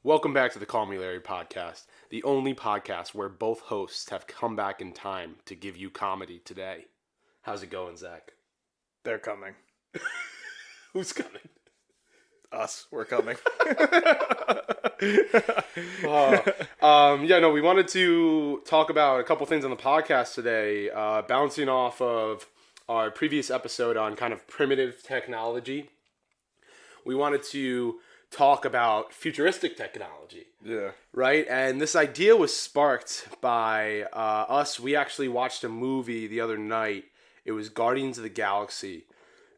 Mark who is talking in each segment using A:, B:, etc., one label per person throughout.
A: Welcome back to the Call Me Larry podcast, the only podcast where both hosts have come back in time to give you comedy today. How's it going, Zach?
B: They're coming.
A: Who's coming?
B: Us. We're coming.
A: We wanted to talk about a couple things on the podcast today, bouncing off of our previous episode on kind of primitive technology. We wanted to talk about futuristic technology.
B: Yeah.
A: Right? And this idea was sparked by us. We actually watched a movie the other night. It was Guardians of the Galaxy.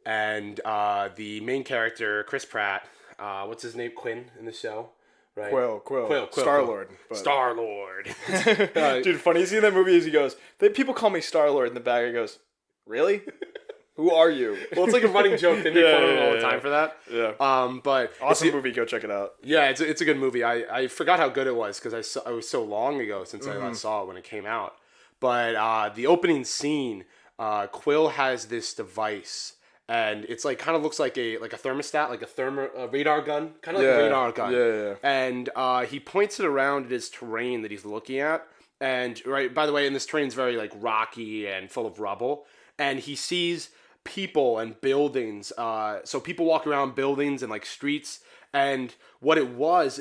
A: And the main character, Chris Pratt, what's his name? Quinn in the show? Right?
B: Quill. Star-Lord.
A: Star-Lord.
B: Dude, funny seeing that movie is he goes, people call me Star-Lord, in the back he goes, really? Who are you?
A: Well, it's like a running joke. They make fun of him all the time for that.
B: Yeah.
A: But
B: awesome movie. Go check it out.
A: Yeah, it's a good movie. I forgot how good it was because it was so long ago since I last saw it when it came out. But the opening scene, Quill has this device, and it's like kind of looks like a thermostat, like a radar gun, kind of like a radar gun.
B: Yeah.
A: And he points it around at his terrain that he's looking at. And right, by the way, and this terrain's very like rocky and full of rubble. And he sees people and buildings, so people walk around buildings and like streets, and what it was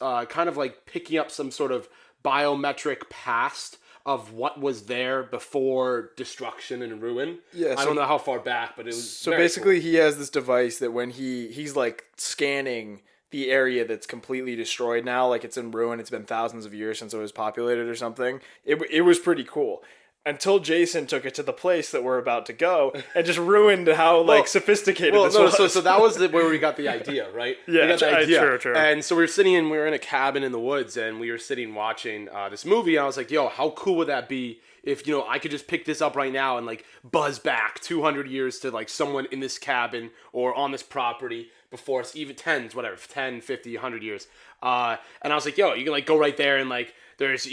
A: kind of like picking up some sort of biometric past of what was there before destruction and ruin. I don't know how far back, but it was
B: so basically cool. He has this device that when he's like scanning the area that's completely destroyed now, like it's in ruin, it's been thousands of years since it was populated or something. It was pretty cool. Until Jason took it to the place that we're about to go and just ruined how sophisticated this was.
A: So that was where we got the idea, right?
B: Yeah,
A: we got the idea.
B: True.
A: And so we were in a cabin in the woods, and we were sitting watching this movie, and I was like, yo, how cool would that be if, I could just pick this up right now and like buzz back 200 years to like someone in this cabin or on this property before us, even 10, 50, 100 years. And I was like, yo, you can like go right there and like, there's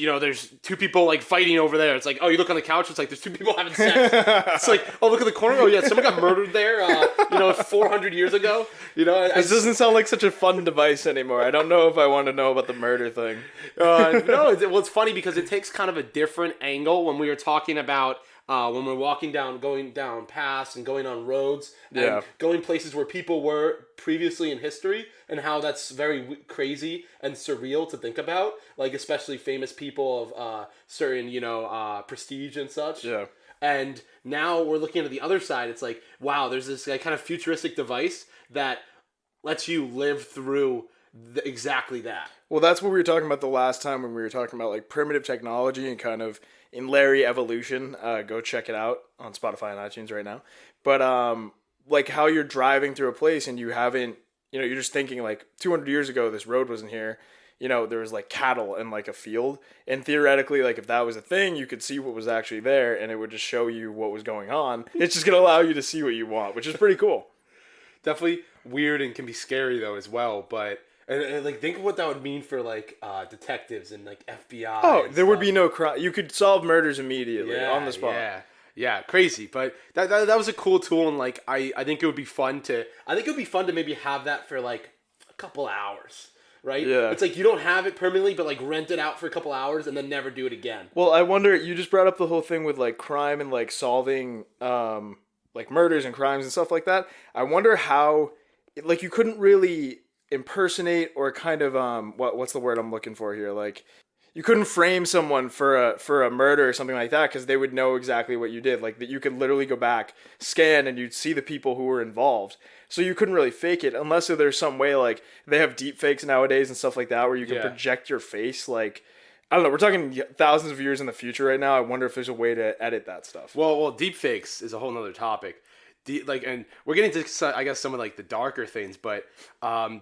A: two people like fighting over there. It's like, oh, you look on the couch. It's like there's two people having sex. It's like, oh, look at the corner. Oh yeah, someone got murdered there. 400 years ago.
B: This doesn't sound like such a fun device anymore. I don't know if I want to know about the murder thing.
A: It's funny because it takes kind of a different angle when we were talking about. When we're going down paths and going on roads and going places where people were previously in history, and how that's very crazy and surreal to think about, like especially famous people of certain prestige and such.
B: Yeah.
A: And now we're looking at the other side. It's like, wow, there's this kind of futuristic device that lets you live through exactly that.
B: Well, that's what we were talking about the last time when we were talking about like primitive technology and kind of in Larry Evolution. Go check it out on Spotify and iTunes right now. But like how you're driving through a place and you haven't, you're just thinking like 200 years ago this road wasn't here. There was like cattle in like a field, and theoretically, like if that was a thing, you could see what was actually there, and it would just show you what was going on. It's just gonna allow you to see what you want, which is pretty cool.
A: Definitely weird and can be scary though as well, but. And like think of what that would mean for like detectives and like FBI.
B: Oh, there would be no crime. You could solve murders immediately on the spot.
A: Yeah, crazy. But that was a cool tool, and like I think it would be fun to maybe have that for like a couple hours, right?
B: Yeah.
A: It's like you don't have it permanently, but like rent it out for a couple hours and then never do it again.
B: Well, I wonder. You just brought up the whole thing with like crime and like solving like murders and crimes and stuff like that. I wonder how like you couldn't really impersonate or kind of what's the word I'm looking for here, like you couldn't frame someone for a murder or something like that because they would know exactly what you did, like that you could literally go back, scan, and you'd see the people who were involved, so you couldn't really fake it unless there's some way, like they have deep fakes nowadays and stuff like that where you can project your face. Like I don't know, we're talking thousands of years in the future right now. I wonder if there's a way to edit that stuff.
A: Well, deep fakes is a whole nother topic. And we're getting to, I guess, some of like the darker things, but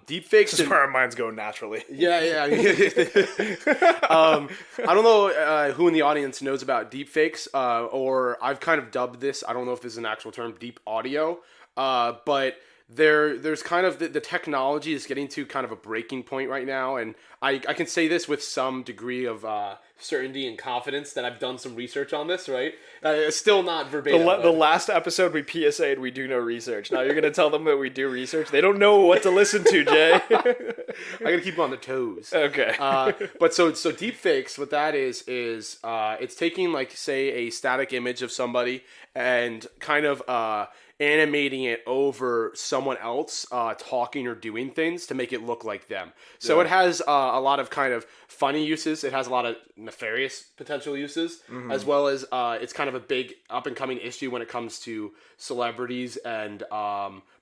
A: deep fakes.
B: This is where our minds go naturally.
A: Yeah. I don't know who in the audience knows about deep fakes, or I've kind of dubbed this. I don't know if this is an actual term, deep audio. But there's kind of the technology is getting to kind of a breaking point right now, and I can say this with some degree of certainty and confidence that I've done some research on this, right? Still not verbatim.
B: The last episode we PSA'd we do no research. Now you're going to tell them that we do research? They don't know what to listen to, Jay.
A: I got to keep them on the toes.
B: Okay.
A: But so deepfakes, what that is it's taking, like, say, a static image of somebody and kind of animating it over someone else talking or doing things to make it look like them. So it has a lot of kind of funny uses. It has a lot of nefarious potential uses, as well as it's kind of a big up-and-coming issue when it comes to celebrities and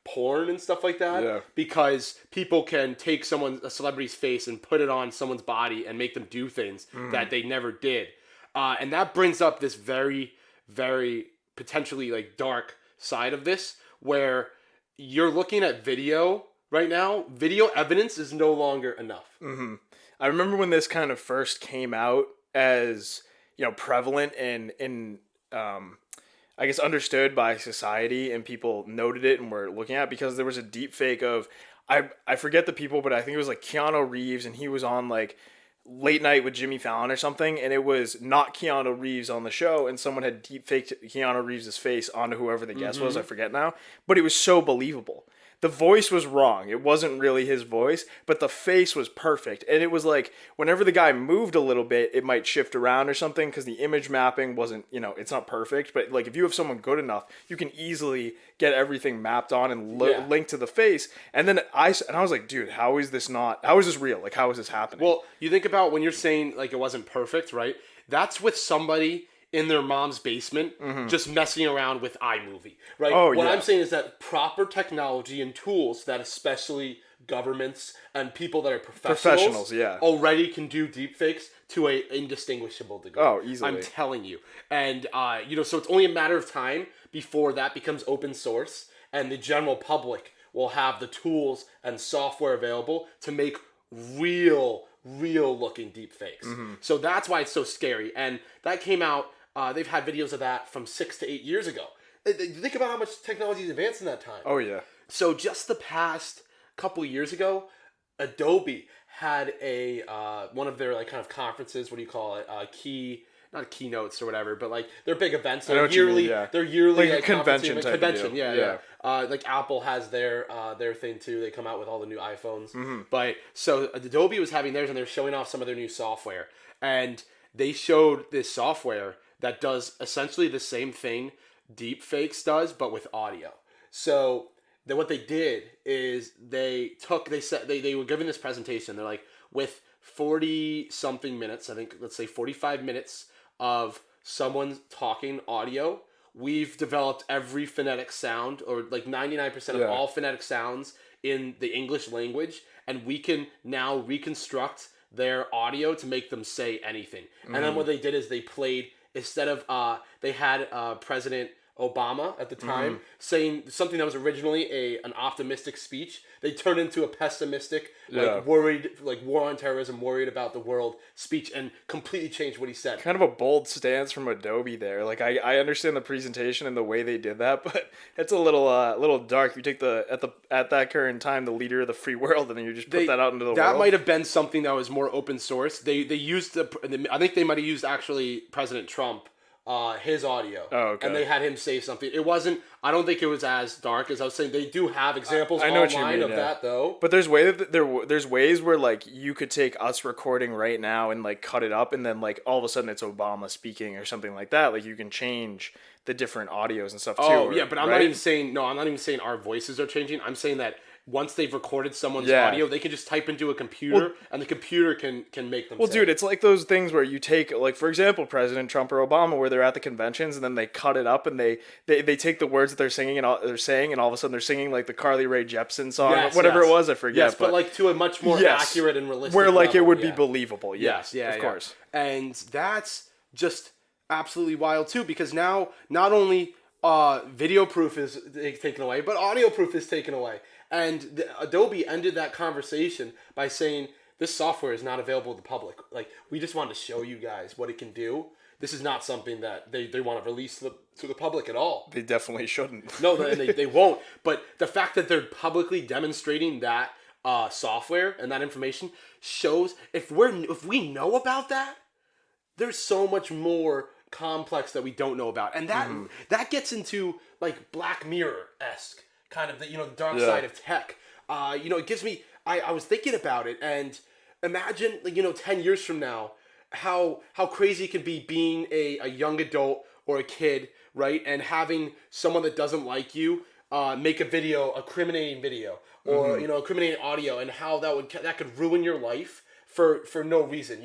A: porn and stuff like that.
B: Yeah.
A: Because people can take a celebrity's face and put it on someone's body and make them do things that they never did. And that brings up this very, very potentially, like, dark side of this, where you're looking at video right now. Video evidence is no longer enough.
B: I remember when this kind of first came out as, prevalent and I guess understood by society, and people noted it and were looking at it, because there was a deep fake of, I forget the people, but I think it was like Keanu Reeves, and he was on like Late Night with Jimmy Fallon or something, and it was not Keanu Reeves on the show, and someone had deep faked Keanu Reeves' face onto whoever the guest was, I forget now, but it was so believable. The voice was wrong. It wasn't really his voice, but the face was perfect. And it was like, whenever the guy moved a little bit, it might shift around or something, because the image mapping wasn't, it's not perfect. But like, if you have someone good enough, you can easily get everything mapped on and link to the face. And then I was like, dude, how is this real? Like, how is this happening?
A: Well, you think about when you're saying, like, it wasn't perfect, right? That's with somebody in their mom's basement, just messing around with iMovie, right? What I'm saying is that proper technology and tools that especially governments and people that are professionals already can do deepfakes to a indistinguishable degree.
B: Oh, easily.
A: I'm telling you. And, so it's only a matter of time before that becomes open source, and the general public will have the tools and software available to make real looking deepfakes. So that's why it's so scary. And that came out, they've had videos of that from 6 to 8 years ago. Think about how much technology has advanced in that time.
B: Oh, yeah.
A: So just the past couple years ago, Adobe had a one of their, like, kind of conferences, what do you call it? Not keynotes or whatever, but like they're big events. They're yearly. They're yearly, like,
B: convention type
A: convention.
B: Deal.
A: Yeah. Like Apple has their thing too. They come out with all the new iPhones. But so Adobe was having theirs, and they're showing off some of their new software, and they showed this software that does essentially the same thing deepfakes does, but with audio. So then what they did is they were giving this presentation. They're like, with 40 something minutes, I think, let's say 45 minutes of someone talking audio, we've developed every phonetic sound, or like 99% of all phonetic sounds in the English language, and we can now reconstruct their audio to make them say anything. And then what they did is they played, instead of they had President Obama at the time saying something that was originally an optimistic speech, they turned into a pessimistic, worried, like war on terrorism, worried about the world speech, and completely changed what he said.
B: Kind of a bold stance from Adobe there. Like, I understand the presentation and the way they did that, but it's a little dark. You take at that current time the leader of the free world, and then you just put that out into the world.
A: That might have been something that was more open source. They used I think they might have used actually President Trump. His audio.
B: Oh, okay.
A: And they had him say something. It wasn't, I don't think it was as dark as I was saying. They do have examples
B: I know
A: online
B: what you mean,
A: of that, though.
B: But there's ways where, like, you could take us recording right now and, like, cut it up, and then, like, all of a sudden it's Obama speaking or something like that. Like, you can change the different audios and stuff too.
A: Oh, yeah, but I'm not even saying our voices are changing. I'm saying that once they've recorded someone's audio, they can just type into a computer, and the computer can make them say.
B: Dude, it's like those things where you take, like, for example, President Trump or Obama, where they're at the conventions, and then they cut it up, and they take the words that they're singing, and all of a sudden they're singing, like, the Carly Rae Jepsen song, whatever it was, I forget.
A: Yes, but like, to a much more accurate and realistic
B: where, like,
A: level,
B: it would be believable. Yes, of course.
A: And that's just absolutely wild, too, because now, not only video proof is taken away, but audio proof is taken away. And Adobe ended that conversation by saying, this software is not available to the public. Like, we just wanted to show you guys what it can do. this is not something that they want to release to the public at all.
B: They definitely shouldn't.
A: No, and they won't. But the fact that they're publicly demonstrating that software and that information shows if we know about that, there's so much more complex that we don't know about, and that gets into like Black Mirror-esque kind of the dark side of tech. It gives me. I was thinking about it, and imagine 10 years from now, how crazy it could be being a young adult or a kid, right, and having someone that doesn't like you make a video, a criminating video, or incriminating audio, and how that could ruin your life for no reason.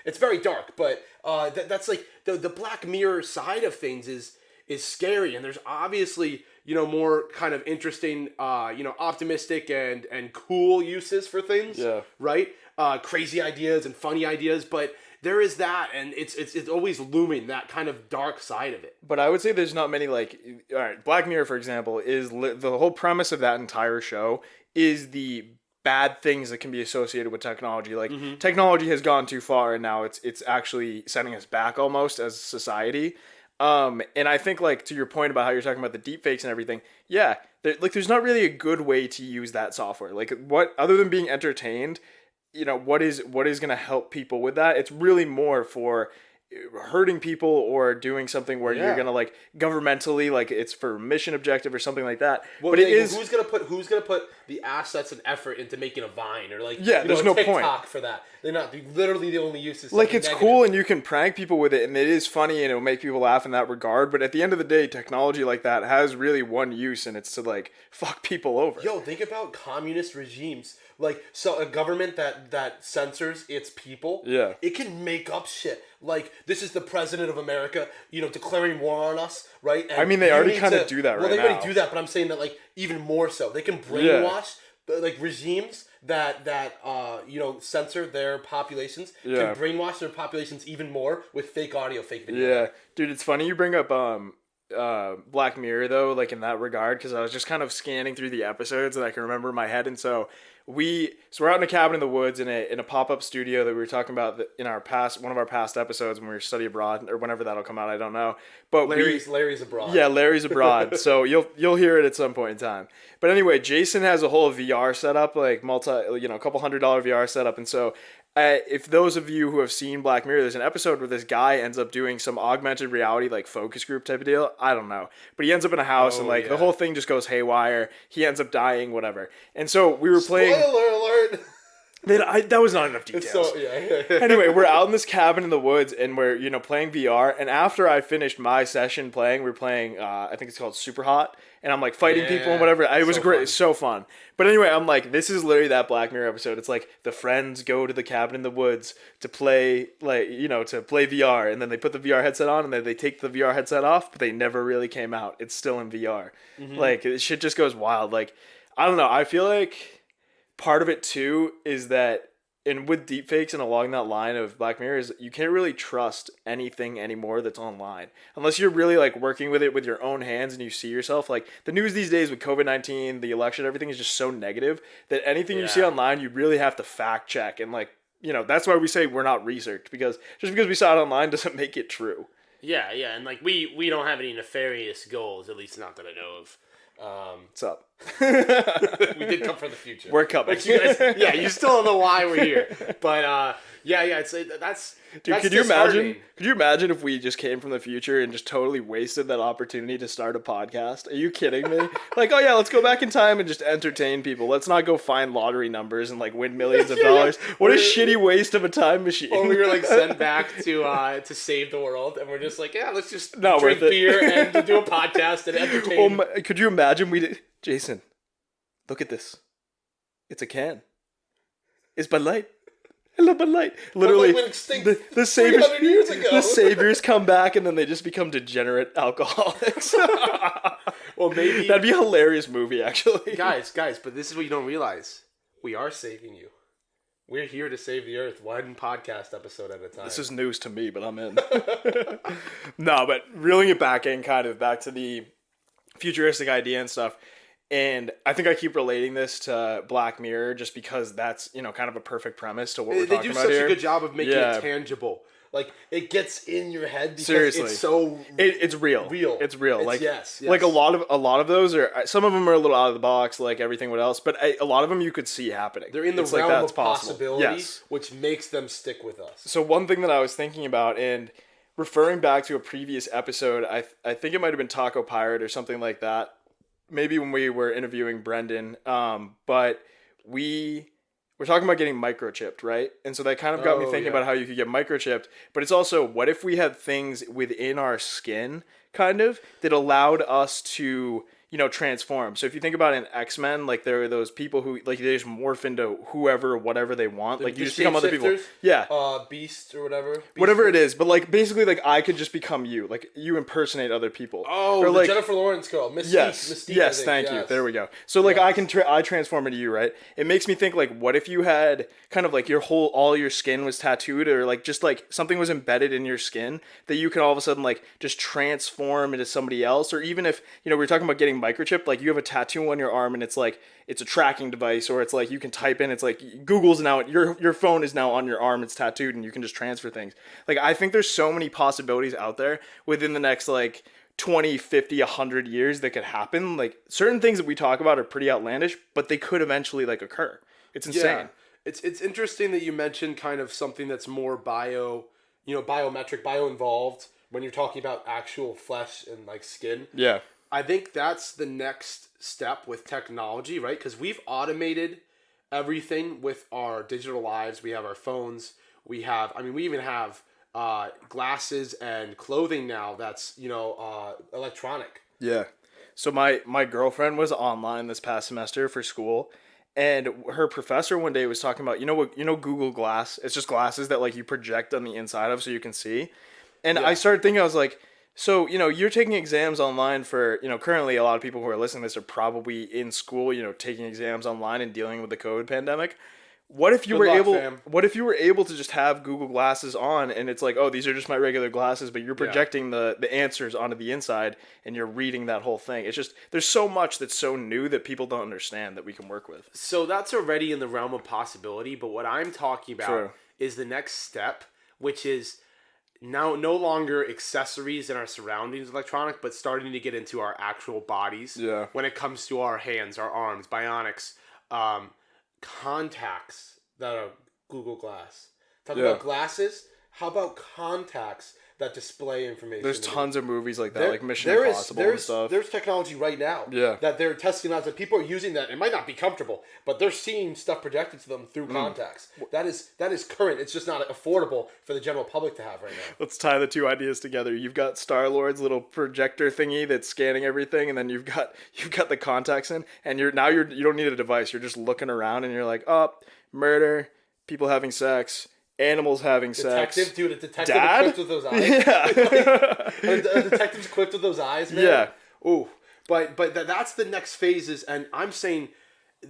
A: It's very dark, but that's like the Black Mirror side of things is scary, and there's obviously more kind of interesting optimistic and cool uses for things. Yeah. Right? Crazy ideas and funny ideas, but there is that, and it's always looming, that kind of dark side of it.
B: But I would say there's not many, like, all right, Black Mirror, for example, is the whole premise of that entire show is the bad things that can be associated with technology. Like, technology has gone too far, and now it's actually sending us back almost as a society. And I think, like, to your point about how you're talking about the deepfakes and everything, yeah, there's not really a good way to use that software. Like, what, other than being entertained, what is going to help people with that? It's really more for hurting people or doing something where you're going to, like, governmentally, like, it's for mission objective or something like that.
A: Well, but who's going to put the assets and effort into making a Vine or, like,
B: there's no
A: TikTok
B: point
A: for that? They're literally the only use is
B: like, it's
A: negative.
B: cool and you can prank people with it and it is funny and it'll make people laugh in that regard, but at the end of the day, technology like that has really one use, and it's to, like, fuck people over.
A: Yo, think about communist regimes. Like, so a government that censors its people, it can make up shit. Like, this is the president of America, declaring war on us, right? And
B: I mean, they already kind of do that right now.
A: Well, they already do that, but I'm saying that, like, even more so. They can brainwash, like, regimes that censor their populations, can brainwash their populations even more with fake audio, fake video.
B: Yeah. Dude, it's funny you bring up Black Mirror, though, like, in that regard, because I was just kind of scanning through the episodes that I can remember in my head, and so we're out in a cabin in the woods in a pop-up studio that we were talking about in one of our past episodes when we were study abroad, or whenever that'll come out, I don't know. But
A: Larry's abroad.
B: Yeah, Larry's abroad. So you'll hear it at some point in time. But anyway, Jason has a whole VR setup, like a couple $100 VR setup, and so if those of you who have seen Black Mirror, there's an episode where this guy ends up doing some augmented reality, like, focus group type of deal. I don't know. But he ends up in a house and, like, the whole thing just goes haywire. He ends up dying, whatever. And so we were playing...
A: Spoiler alert!
B: That was not enough details. Anyway, we're out in this cabin in the woods, and we're, playing VR. And after I finished my session playing, we're playing, I think it's called Super Hot. And I'm, like, fighting people and whatever. It was great. It's so fun. But anyway, I'm like, this is literally that Black Mirror episode. It's like the friends go to the cabin in the woods to play, like, to play VR. And then they put the VR headset on, and then they take the VR headset off, but they never really came out. It's still in VR. Like, shit just goes wild. Like, I don't know. I feel like part of it, too, is that, and with deepfakes and along that line of Black Mirror, is you can't really trust anything anymore that's online. Unless you're really, like, working with it with your own hands and you see yourself. Like, the news these days with COVID-19, the election, everything is just so negative that anything you see online, you really have to fact check. And, like, that's why we say we're not researched. Because just because we saw it online doesn't make it true.
A: Yeah, and, like, we don't have any nefarious goals, at least not that I know of.
B: What's up?
A: We did come from the future.
B: We're coming.
A: But you guys, you still don't know why we're here. But that's
B: dude. Could you imagine? Could you imagine if we just came from the future and just totally wasted that opportunity to start a podcast? Are you kidding me? Like, oh yeah, let's go back in time and just entertain people. Let's not go find lottery numbers and, like, win millions of dollars. What a shitty waste of a time machine.
A: Or we were, like, sent back to save the world, and we're just like, let's just drink beer and do a podcast and entertain.
B: Could you imagine Jason, look at this. It's a can. It's Bud Light. I love Bud Light. Literally, the saviors,
A: years ago.
B: The saviors come back and then they just become degenerate alcoholics.
A: Well, maybe
B: that'd be a hilarious movie, actually.
A: Guys, but this is what you don't realize. We are saving you. We're here to save the earth, one podcast episode at a time.
B: This is news to me, but I'm in. No, but reeling it back to the futuristic idea and stuff. And I think I keep relating this to Black Mirror just because that's, kind of a perfect premise to what we're talking about here.
A: They do such a good job of making it tangible. Like, it gets in your head because
B: Seriously.
A: it's so...
B: It's real. It's real. Like,
A: yes.
B: Like, a lot of those are... Some of them are a little out of the box, like everything else, but a lot of them you could see happening.
A: They're in the realm of possibility, which makes them stick with us.
B: So one thing that I was thinking about, and referring back to a previous episode, I think it might have been Taco Pirate or something like that, maybe when we were interviewing Brendan, but we're talking about getting microchipped, right? And so that kind of got me thinking about how you could get microchipped. But it's also, what if we had things within our skin, kind of, that allowed us to, transform? So if you think about in X-Men, like, there are those people who, like, they just morph into whoever, whatever they want. Like, you just become other people. Yeah.
A: Beast or whatever.
B: Whatever it is. But, like, basically, like, I could just become you. Like, you impersonate other people.
A: Oh,
B: or,
A: the
B: like,
A: Jennifer Lawrence girl. Mystique.
B: Yes, thank you. There we go. So, like, I transform into you, right? It makes me think, like, what if you had kind of, like, all your skin was tattooed, or, like, just, like, something was embedded in your skin that you can all of a sudden, like, just transform into somebody else? Or even if, we were talking about getting microchipped, like, you have a tattoo on your arm and it's like, it's a tracking device, or it's like you can type in, it's like Google's now, your phone is now on your arm, it's tattooed, and you can just transfer things. Like, I think there's so many possibilities out there within the next, like, 20, 50, 100 years that could happen. Like, certain things that we talk about are pretty outlandish, but they could eventually, like, occur. It's insane.
A: Yeah. It's interesting that you mentioned kind of something that's more biometric, bio-involved when you're talking about actual flesh and, like, skin.
B: Yeah.
A: I think that's the next step with technology, right? Because we've automated everything with our digital lives. We have our phones. We even have glasses and clothing now that's, electronic.
B: Yeah. So my girlfriend was online this past semester for school, and her professor one day was talking about, Google Glass? It's just glasses that, like, you project on the inside of so you can see. And I started thinking, I was like, so, you're taking exams online for, currently a lot of people who are listening to this are probably in school, taking exams online and dealing with the COVID pandemic. What if you were able to just have Google Glasses on, and it's like, oh, these are just my regular glasses, but you're projecting the answers onto the inside and you're reading that whole thing. It's just, there's so much that's so new that people don't understand that we can work with.
A: So that's already in the realm of possibility, but what I'm talking about is the next step, which is now no longer accessories in our surroundings electronic, but starting to get into our actual bodies.
B: Yeah.
A: When it comes to our hands, our arms, bionics, contacts that are Google Glass. Talk about glasses. How about contacts that display information?
B: There's tons of movies like that, like Mission Impossible and stuff.
A: There's technology right now that they're testing out, that people are using that. It might not be comfortable, but they're seeing stuff projected to them through contacts. That is current. It's just not affordable for the general public to have right now.
B: Let's tie the two ideas together. You've got Star-Lord's little projector thingy that's scanning everything, and then you've got the contacts in, and you don't need a device. You're just looking around, and you're like, oh, murder, people having sex, animals having sex.
A: Dude, a detective equipped with those eyes.
B: Yeah.
A: a detective's equipped with those eyes, man.
B: Yeah.
A: Ooh. But that's the next phases, and I'm saying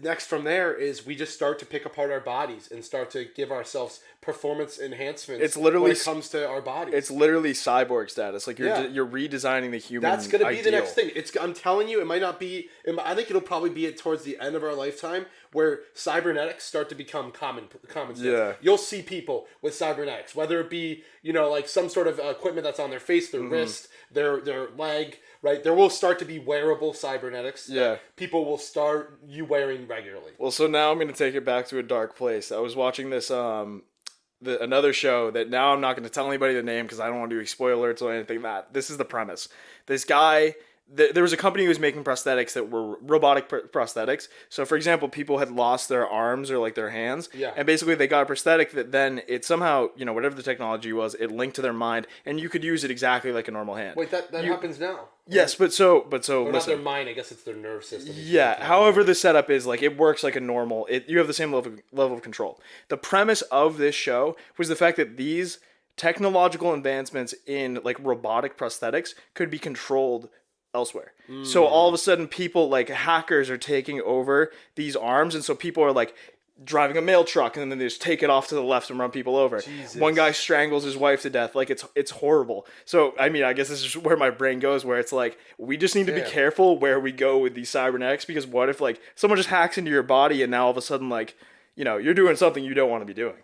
A: next from there is we just start to pick apart our bodies and start to give ourselves performance enhancements.
B: It's literally,
A: when it comes to our bodies.
B: It's literally cyborg status. Like, you're redesigning the human.
A: That's going to be
B: ideal.
A: the next thing. I'm telling you, it might not be. I think it'll probably be towards the end of our lifetime where cybernetics start to become common sense.
B: Yeah.
A: You'll see people with cybernetics, whether it be like some sort of equipment that's on their face, their wrist, their leg. Right, there will start to be wearable cybernetics.
B: Yeah,
A: people will start wearing regularly.
B: Well, so now I'm going to take it back to a dark place. I was watching this another show that now I'm not going to tell anybody the name because I don't want to do spoiler alerts or anything. This is the premise. This guy. There was a company who was making prosthetics that were robotic prosthetics. So, for example, people had lost their arms or, like, their hands.
A: Yeah.
B: And basically they got a prosthetic that then it somehow, whatever the technology was, it linked to their mind, and you could use it exactly like a normal hand.
A: Wait, that happens now?
B: Yes, but so
A: or
B: listen.
A: Not their mind, I guess it's their nerve system.
B: Yeah, however the setup is, like, it works like a normal, you have the same level of control. The premise of this show was the fact that these technological advancements in, like, robotic prosthetics could be controlled elsewhere. So all of a sudden people, like, hackers are taking over these arms, and so people are, like, driving a mail truck, and then they just take it off to the left and run people over.
A: Jesus.
B: One guy strangles his wife to death. Like, it's horrible. So, I mean, I guess this is where my brain goes, where it's like, we just need to be careful where we go with these cybernetics, because what if, like, someone just hacks into your body and now all of a sudden, like, you know, you're doing something you don't want to be doing.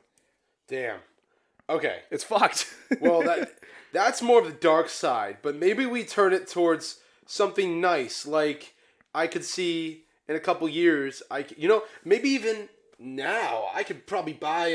A: Damn. Okay.
B: It's fucked.
A: Well, that's more of the dark side, but maybe we turn it towards something nice. Like, I could see in a couple years, maybe even now, I could probably buy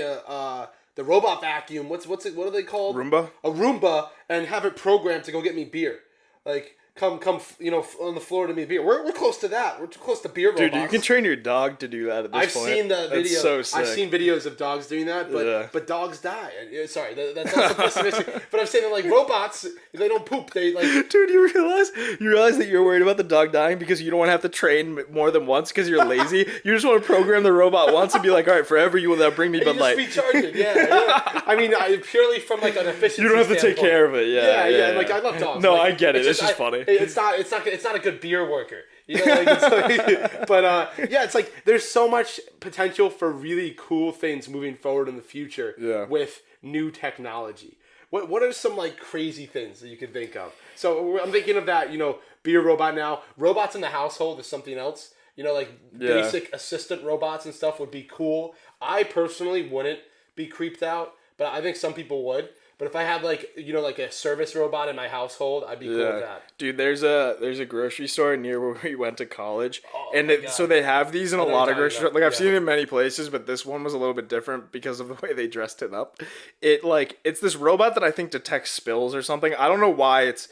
A: the robot vacuum. What are they called?
B: Roomba?
A: A Roomba, and have it programmed to go get me beer. Like, come, on the floor to me beer. We're close to that. We're too close to beer robots.
B: Dude, you can train your dog to do that at this point.
A: I've seen the video.
B: So sick.
A: I've seen videos of dogs doing that, but dogs die. Sorry, that's also pessimistic. But I'm saying that, like, robots, they don't poop. They, like...
B: Dude, you realize that you're worried about the dog dying because you don't want to have to train more than once because you're lazy. You just want to program the robot once and be like, all right, forever you will now bring me Bud Light.
A: You just recharge it, yeah. I mean, purely from, like, an efficiency
B: You don't have to take care of it, yeah.
A: Like, I love dogs.
B: No,
A: like,
B: I get it. It's just funny.
A: It's not a good beer worker. You know, like, it's like there's so much potential for really cool things moving forward in the future with new technology. What are some, like, crazy things that you can think of? So I'm thinking of that, beer robot now. Robots in the household is something else. Basic assistant robots and stuff would be cool. I personally wouldn't be creeped out, but I think some people would. But if I had, like, like a service robot in my household, I'd be cool with that.
B: Dude, there's a grocery store near where we went to college. So they have these in a lot of grocery stores. Like, I've seen it in many places, but this one was a little bit different because of the way they dressed it up. It's this robot that I think detects spills or something. I don't know why it's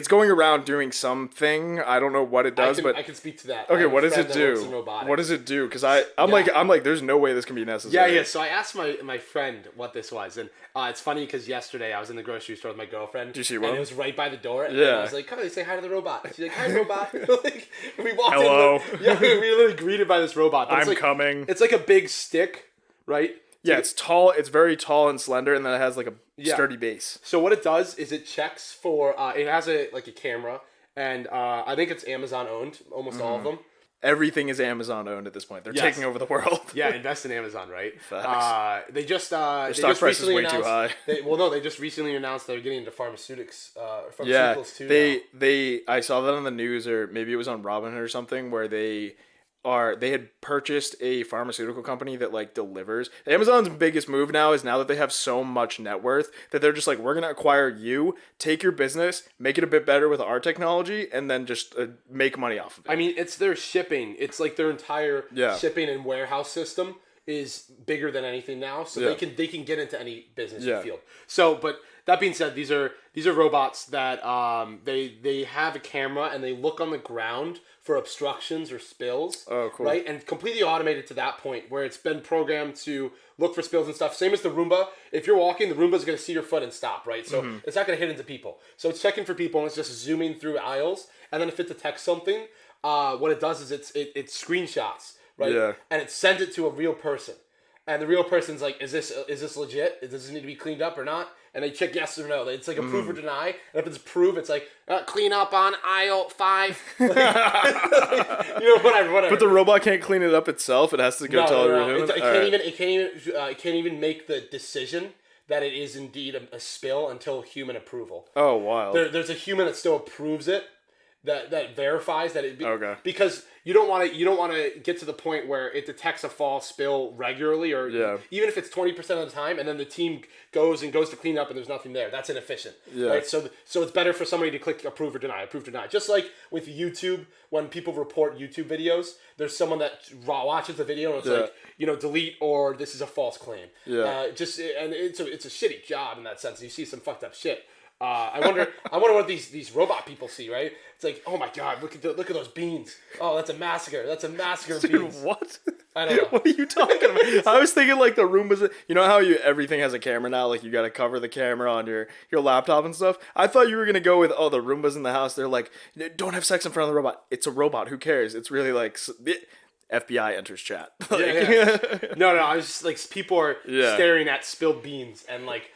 B: going around doing something. I don't know what it does, but
A: I can speak to that.
B: Okay, what does it do? What does it do? Because I'm like, there's no way this can be necessary.
A: Yeah. So I asked my friend what this was, and it's funny because yesterday I was in the grocery store with my girlfriend.
B: Did you see one?
A: And it was right by the door. And I was like, "Come on, say hi to the robot." She's like, "Hi, robot." Like, we walked
B: Hello.
A: in. We were literally greeted by this robot. But
B: I'm coming.
A: It's like a big stick, right?
B: Yeah, it's tall. It's very tall and slender, and then it has like a sturdy base.
A: So what it does is it checks for. It has a camera, and I think it's Amazon owned. Almost all of them.
B: Everything is Amazon owned at this point. They're taking over the world.
A: Yeah, invest in Amazon, right?
B: Facts.
A: They just
B: their stock price is way too high.
A: They just recently announced they're getting into pharmaceuticals too.
B: I saw that on the news, or maybe it was on Robinhood or something, where they had purchased a pharmaceutical company that, like, delivers. Amazon's biggest move now that they have so much net worth that they're just like, we're going to acquire you, take your business, make it a bit better with our technology, and then just make money off of it.
A: I mean, it's their shipping. It's like their entire shipping and warehouse system is bigger than anything now. So they can get into any business field. So, but that being said, these are robots that they have a camera and they look on the ground for obstructions or spills. Oh, cool. Right? And completely automated to that point where it's been programmed to look for spills and stuff. Same as the Roomba. If you're walking, the Roomba's going to see your foot and stop, right? So it's not going to hit into people. So it's checking for people and it's just zooming through aisles. And then if it detects something, what it does is it screenshots, right? Yeah. And it sends it to a real person. And the real person's like, is this legit? Does this need to be cleaned up or not? And they check yes or no. It's like approve or deny. And if it's approve, it's like clean up on aisle 5. Whatever.
B: But the robot can't clean it up itself. It has to go tell everyone.
A: It can't even make the decision that it is indeed a spill until human approval.
B: Oh, wow.
A: There's a human that still approves it. That verifies that
B: okay.
A: Because you don't want to get to the point where it detects a false spill regularly, or even if it's 20% of the time, and then the team goes to clean up and there's nothing there. That's inefficient. Yeah. Right. So it's better for somebody to click approve or deny. Just like with YouTube, when people report YouTube videos, there's someone that watches the video and it's like delete or this is a false claim. Yeah. And it's a shitty job in that sense. You see some fucked up shit. I wonder what these robot people see, right? It's like, oh my god, look at those beans. Oh, that's a massacre. That's a massacre of beans.
B: Dude, what?
A: I don't know.
B: What are you talking about? I was thinking like the Roombas. You know how everything has a camera now? Like you got to cover the camera on your laptop and stuff. I thought you were gonna go with the Roombas in the house. They're like, don't have sex in front of the robot. It's a robot. Who cares? It's really like. FBI enters chat.
A: No. I was just like, people are staring at spilled beans and like.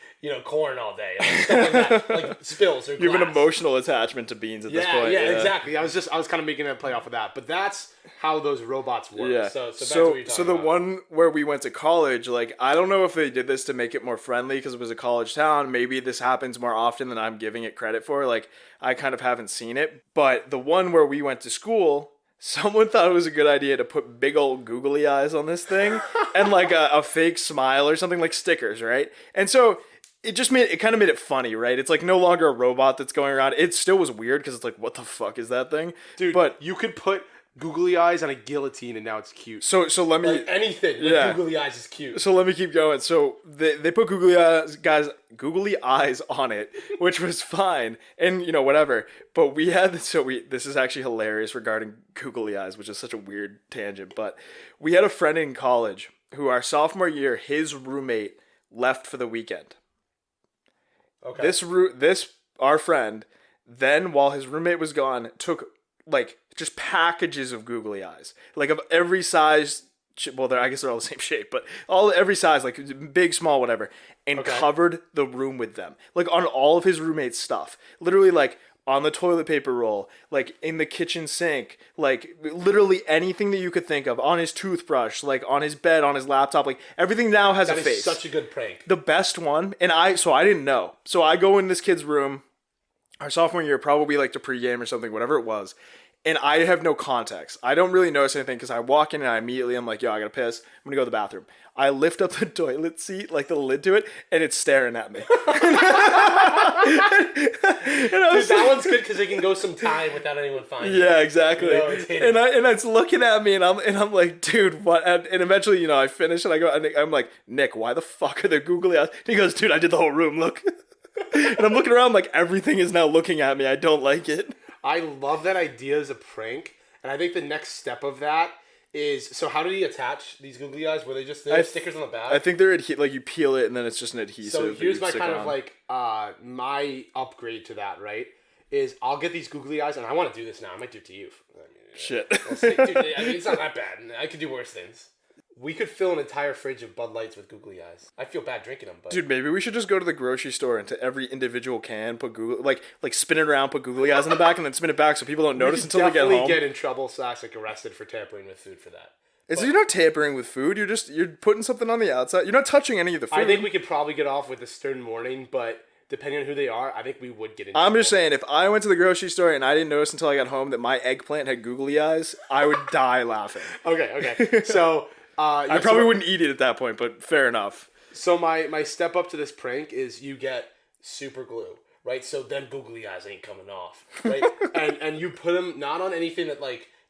A: corn all day, like, stuff like that, like spills or glass.
B: You have an emotional attachment to beans at this point.
A: Yeah, exactly. I was kind of making a play off of that, but that's how those robots work.
B: Yeah.
A: So back to what you're talking about.
B: One where we went to college, like, I don't know if they did this to make it more friendly because it was a college town. Maybe this happens more often than I'm giving it credit for. Like, I kind of haven't seen it. But the one where we went to school, someone thought it was a good idea to put big old googly eyes on this thing and like a fake smile or something, like stickers, right? And so it kind of made it funny, right? It's like no longer a robot that's going around. It still was weird because it's like, what the fuck is that thing?
A: Dude, but you could put googly eyes on a guillotine and now it's cute.
B: So let me...
A: Like anything with googly eyes is cute.
B: So let me keep going. So they put googly eyes on it, which was fine. And, whatever. But this is actually hilarious regarding googly eyes, which is such a weird tangent. But we had a friend in college who our sophomore year, his roommate left for the weekend.
A: Okay.
B: Our friend, then while his roommate was gone, took like just packages of googly eyes, like of every size. Well, I guess they're all the same shape, but every size, like big, small, whatever, and covered the room with them, like on all of his roommate's stuff. Literally, like on the toilet paper roll, like in the kitchen sink, like literally anything that you could think of, on his toothbrush, like on his bed, on his laptop, like everything now has a face.
A: That is such a good prank.
B: The best one, and I didn't know. So I go in this kid's room, our sophomore year, probably like to pregame or something, whatever it was, and I have no context. I don't really notice anything because I walk in and I'm like, yo, I gotta piss. I'm gonna go to the bathroom. I lift up the toilet seat, like the lid to it, and it's staring at me.
A: Dude, that one's good because it can go some time without anyone finding it.
B: Yeah, exactly. And it's looking at me, and I'm like, dude, what? And eventually, I finish, and I'm like, Nick, why the fuck are there googly eyes? And he goes, dude, I did the whole room. Look. And I'm looking around like everything is now looking at me. I don't like it.
A: I love that idea as a prank, and I think the next step of that is, so how did he attach these googly eyes? Were they just stickers on the back?
B: I think they're like you peel it and then it's just an adhesive.
A: So here's my kind of like my upgrade to that, right? Is I'll get these googly eyes, and I want to do this now. I might do it to you.
B: Shit.
A: Dude, it's not that bad. I could do worse things. We could fill an entire fridge of Bud Lights with googly eyes. I feel bad drinking them, but...
B: Dude, maybe we should just go to the grocery store and to every individual can put like spin it around, put googly eyes in the back, and then spin it back so people don't notice until they get home.
A: Definitely get in trouble / like arrested for tampering with food for that.
B: You're not tampering with food. You're putting something on the outside. You're not touching any of the food.
A: I think we could probably get off with a stern warning, but depending on who they are, I think we would get in trouble.
B: I'm just saying, if I went to the grocery store and I didn't notice until I got home that my eggplant had googly eyes, I would die laughing.
A: Okay. So...
B: I probably wouldn't eat it at that point, but fair enough.
A: So my step up to this prank is you get super glue, right? So then googly eyes ain't coming off, right? and you put them not on anything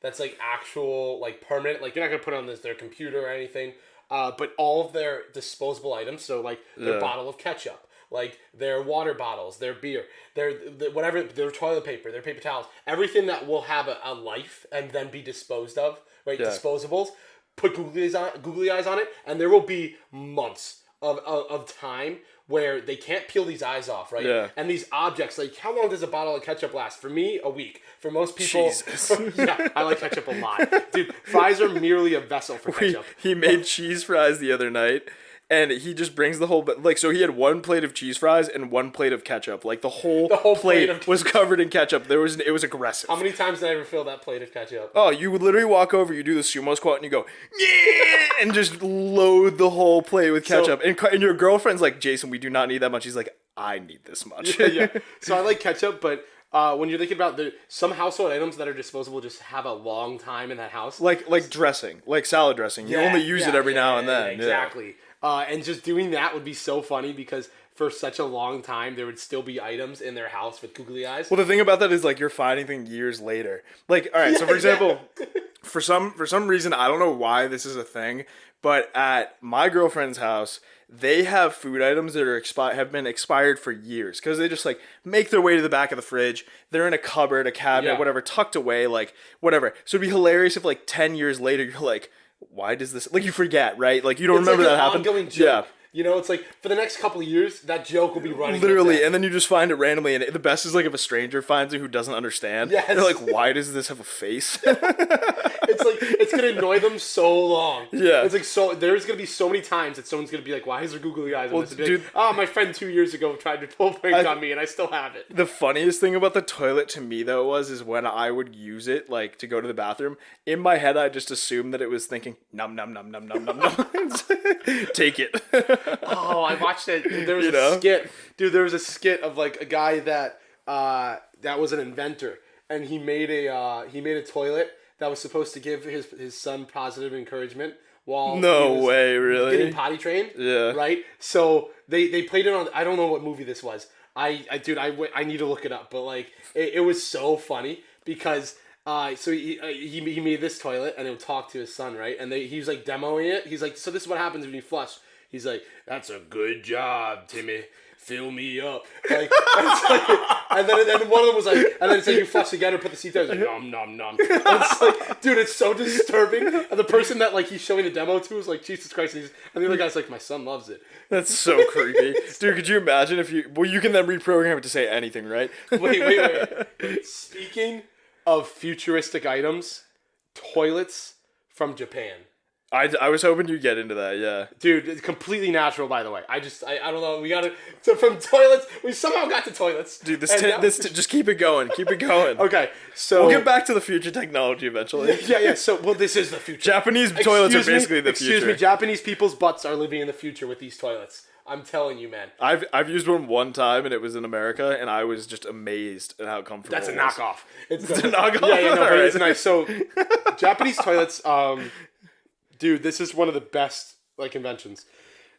A: that's like actual like permanent, like you're not gonna put on their computer or anything, but all of their disposable items. So like their bottle of ketchup, like their water bottles, their beer, their whatever, their toilet paper, their paper towels, everything that will have a life and then be disposed of, right? Yeah. Disposables. Put googly eyes on it, and there will be months of time where they can't peel these eyes off, right?
B: Yeah.
A: And these objects, like, how long does a bottle of ketchup last? For me, a week. For most people...
B: Jesus.
A: Yeah, I like ketchup a lot. Dude, fries are merely a vessel for ketchup.
B: He made cheese fries the other night, and he just brings the whole... Like, so he had one plate of cheese fries and one plate of ketchup. Like, the whole plate was covered in ketchup. It was aggressive.
A: How many times did I ever fill that plate of ketchup?
B: Oh, you would literally walk over, you do the sumo squat, and you go, yeah, and just load the whole plate with ketchup. And your girlfriend's like, Jason, we do not need that much. He's like, I need this much.
A: Yeah. So I like ketchup, but... when you're thinking about some household items that are disposable just have a long time in that house.
B: Like dressing, like salad dressing. You only use it every now and then.
A: Exactly. Yeah. And just doing that would be so funny because for such a long time there would still be items in their house with googly eyes.
B: Well, the thing about that is like you're finding things years later. Like, all right, so for example, for some reason, I don't know why this is a thing, but at my girlfriend's house, they have food items that are have been expired for years because they just like make their way to the back of the fridge. They're in a cupboard, a cabinet, whatever, tucked away, like whatever. So it'd be hilarious if like 10 years later you're like, why does this, like, you forget, right? Like you don't remember that happened.
A: Ongoing joke. Yeah. You know, it's like for the next couple of years, that joke will be running.
B: Literally, and then you just find it randomly, and the best is like if a stranger finds it who doesn't understand. Yes. They're like, why does this have a face?
A: It's It's like it's gonna annoy them so long.
B: Yeah.
A: It's like so. There's gonna be so many times that someone's gonna be like, "Why is there googly eyes?"
B: Well,
A: Be like, oh, my friend 2 years ago tried to pull a prank on me, and I still have it.
B: The funniest thing about the toilet to me though is when I would use it like to go to the bathroom. In my head, I just assumed that it was thinking num num num num num num num. Take it.
A: Oh, I watched it. There was a skit, dude. There was a skit of like a guy that was an inventor, and he made a toilet that was supposed to give his son positive encouragement while
B: really
A: getting potty trained.
B: Yeah.
A: Right. So they played it on. I don't know what movie this was. I need to look it up. But like it was so funny because so he made this toilet and it would talk to his son, right? And he was like demoing it. He's like, so this is what happens when you flush. He's like, that's a good job, Timmy. Fill me up. Like, and then one of them was like, and then it's like, you flush again or put the seat there. It's like, nom, nom, nom. And it's like, dude, it's so disturbing. And the person that like he's showing the demo to is like, Jesus Christ. And the other guy's like, my son loves it.
B: That's so creepy. Dude, could you imagine if you can then reprogram it to say anything, right?
A: Wait. Speaking of futuristic items, toilets from Japan.
B: I was hoping you'd get into that, yeah.
A: Dude, it's completely natural, by the way. I don't know. We got to... So from toilets, we somehow got to toilets.
B: Dude, just keep it going. Keep it going.
A: Okay, so...
B: We'll get back to the future technology eventually.
A: Yeah. So, well, this is the future.
B: Japanese toilets are basically the future.
A: Excuse me, Japanese people's butts are living in the future with these toilets. I'm telling you, man.
B: I've used one time, and it was in America, and I was just amazed at how comfortable
A: That's a
B: it was.
A: knockoff.
B: It's a knockoff?
A: Yeah, no, but
B: Right.
A: it's nice. So, Japanese toilets... Dude, this is one of the best like inventions.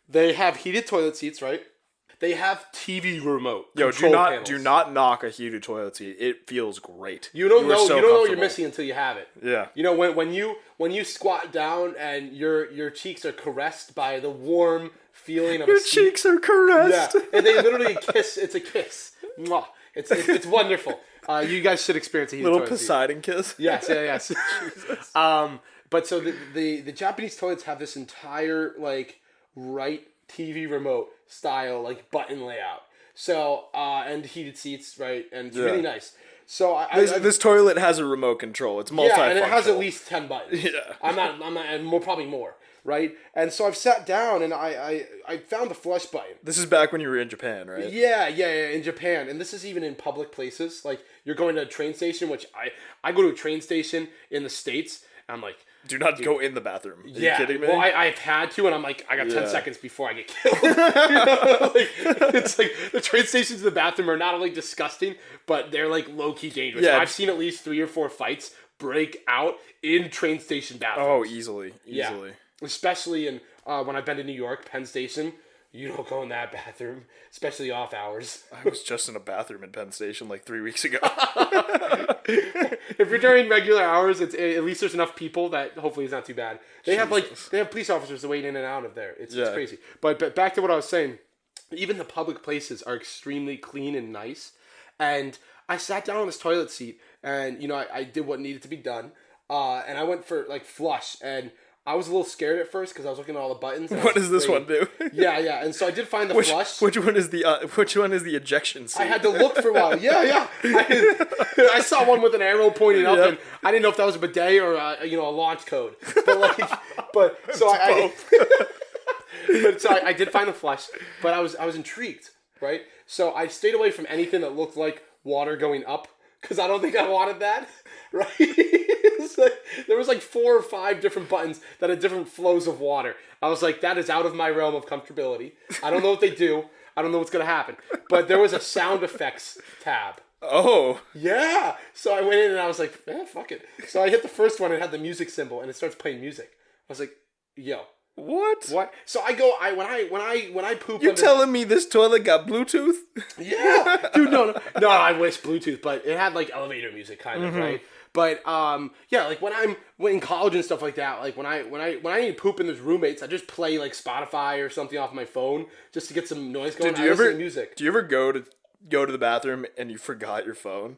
A: They have heated toilet seats, right? They have TV remote.
B: Yo,
A: panels.
B: do not knock a heated toilet seat. It feels great.
A: You don't know what you're missing until you have it.
B: Yeah.
A: You know when you squat down and your cheeks are caressed by the warm feeling of
B: your cheeks are caressed.
A: Yeah, and they literally kiss. It's a kiss. Mwah. It's wonderful. You guys should experience a heated
B: little
A: toilet
B: Poseidon
A: seat.
B: kiss.
A: Yes. But so the Japanese toilets have this entire like right TV remote style like button layout. So and heated seats, right, and it's really nice. So
B: this toilet has a remote control. It's multifunctional.
A: Yeah, and it has at least 10 buttons.
B: Yeah,
A: I'm not, and probably more, right? And so I've sat down and I found the flush button.
B: This is back when you were in Japan, right?
A: Yeah, in Japan, and this is even in public places. Like you're going to a train station, which I go to a train station in the States. And I'm like.
B: Do not go in the bathroom. Are you kidding me?
A: Well, I've had to, and I'm like, I got 10 seconds before I get killed. You know? It's like the train stations and the bathroom are not only disgusting, but they're like low-key dangerous.
B: Yeah.
A: I've seen at least 3 or 4 fights break out in train station bathrooms.
B: Oh, easily.
A: Yeah. Especially in when I've been to New York, Penn Station. You don't go in that bathroom, especially off hours.
B: I was just in a bathroom in Penn Station like 3 weeks ago.
A: If you're during regular hours, it's at least there's enough people that hopefully it's not too bad. They have police officers to wait in and out of there. It's crazy. But back to what I was saying, even the public places are extremely clean and nice. And I sat down on this toilet seat, and I did what needed to be done, and I went for like flush, and I was a little scared at first because I was looking at all the buttons.
B: What does this one do?
A: Yeah, and so I did find the flush.
B: Which one is the ejection seat?
A: I had to look for a while. Yeah. I saw one with an arrow pointing up, and I didn't know if that was a bidet or a launch code. But so I did find the flush, but I was intrigued, right? So I stayed away from anything that looked like water going up because I don't think I wanted that, right? There was like 4 or 5 different buttons that had different flows of water. I was like, that is out of my realm of comfortability. I don't know what they do. I don't know what's going to happen. But there was a sound effects tab.
B: Oh.
A: Yeah. So I went in and I was like, fuck it. So I hit the first one and it had the music symbol and it starts playing music. I was like, yo.
B: What?
A: So I go, when I poop.
B: You're telling me this toilet got Bluetooth?
A: Yeah. Dude, no, I wish Bluetooth, but it had like elevator music kind of, right? But like when I'm in college and stuff like that, like when I need to poop and there's roommates, I just play like Spotify or something off my phone just to get some noise going.
B: Dude, do you ever go to the bathroom and you forgot your phone?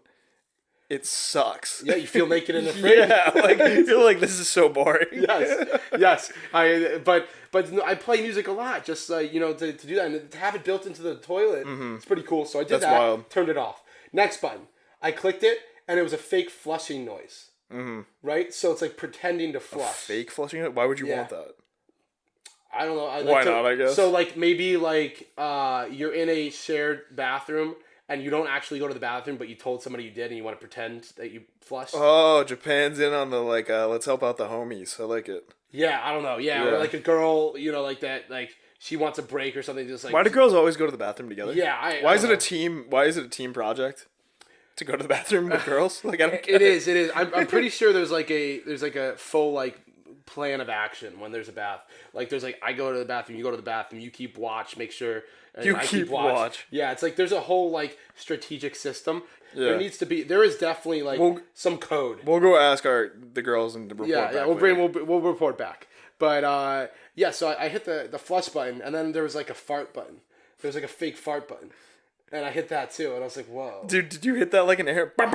B: It sucks.
A: Yeah, you feel naked in the fridge.
B: Yeah, like you feel like this is so boring.
A: Yes. But I play music a lot, just to do that and to have it built into the toilet. It's pretty cool. So I did that.
B: Wild.
A: Turned it off. Next button, I clicked it. And it was a fake flushing noise. right? So it's like pretending to flush.
B: Fake flushing it? Why would you want that?
A: I don't know.
B: Why not, I guess?
A: So like maybe like you're in a shared bathroom and you don't actually go to the bathroom, but you told somebody you did and you want to pretend that you flushed.
B: Oh, Japan's in on the like let's help out the homies. I like it.
A: Yeah, I don't know. Yeah, or like a girl, like that, like she wants a break or something. Just like
B: why do girls always go to the bathroom together?
A: Yeah,
B: why is it a team? Why is it a team project to go to the bathroom with girls? Like I don't get
A: it is. It is. I'm pretty sure there's like a full like plan of action when there's a bath. Like there's like I go to the bathroom, you go to the bathroom, you keep watch, make sure
B: I keep watch.
A: Yeah, it's like there's a whole like strategic system. Yeah. There is definitely like some code.
B: We'll go ask the girls and report back.
A: Yeah, we'll report back. But so I hit the flush button and then there was like a fart button. There was like a fake fart button. And I hit that too, and I was like, "Whoa,
B: dude! Did you hit that like an air? No.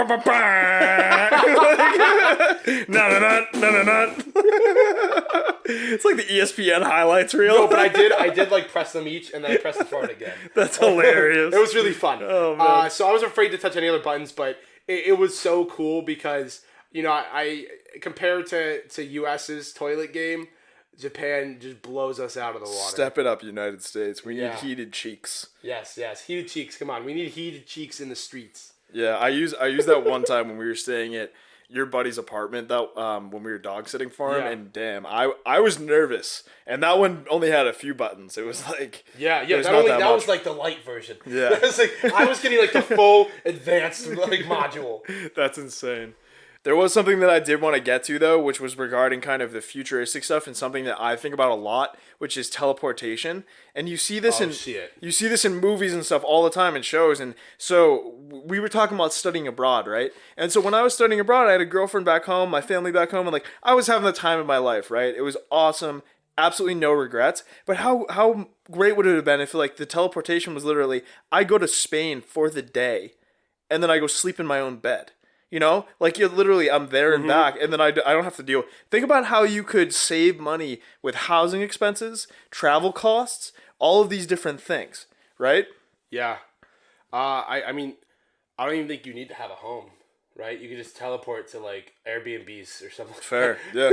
B: It's like the ESPN highlights reel.
A: No, but I did like press them each, and then I pressed the fart again.
B: That's hilarious.
A: It was really fun.
B: Oh man!
A: So I was afraid to touch any other buttons, but it was so cool because I compared to US's toilet game, Japan just blows us out of the water.
B: Step it up, United States. We need heated cheeks.
A: Yes, heated cheeks. Come on, we need heated cheeks in the streets.
B: Yeah, I used that one time when we were staying at your buddy's apartment that when we were dog sitting for him, and damn, I was nervous, and that one only had a few buttons. It was like
A: that was like the light version.
B: Yeah,
A: that was like I was getting like the full advanced like module.
B: That's insane. There was something that I did want to get to, though, which was regarding kind of the futuristic stuff and something that I think about a lot, which is teleportation. And you see this in movies and stuff all the time in shows. And so we were talking about studying abroad, right? And so when I was studying abroad, I had a girlfriend back home, my family back home, and like I was having the time of my life, right? It was awesome, absolutely no regrets. But how great would it have been if like the teleportation was literally I go to Spain for the day, and then I go sleep in my own bed. Like you're literally, I'm there and back, and then I don't have to deal. Think about how you could save money with housing expenses, travel costs, all of these different things, right?
A: Yeah. I mean, I don't even think you need to have a home, right? You could just teleport to like Airbnbs or something.
B: Fair, yeah.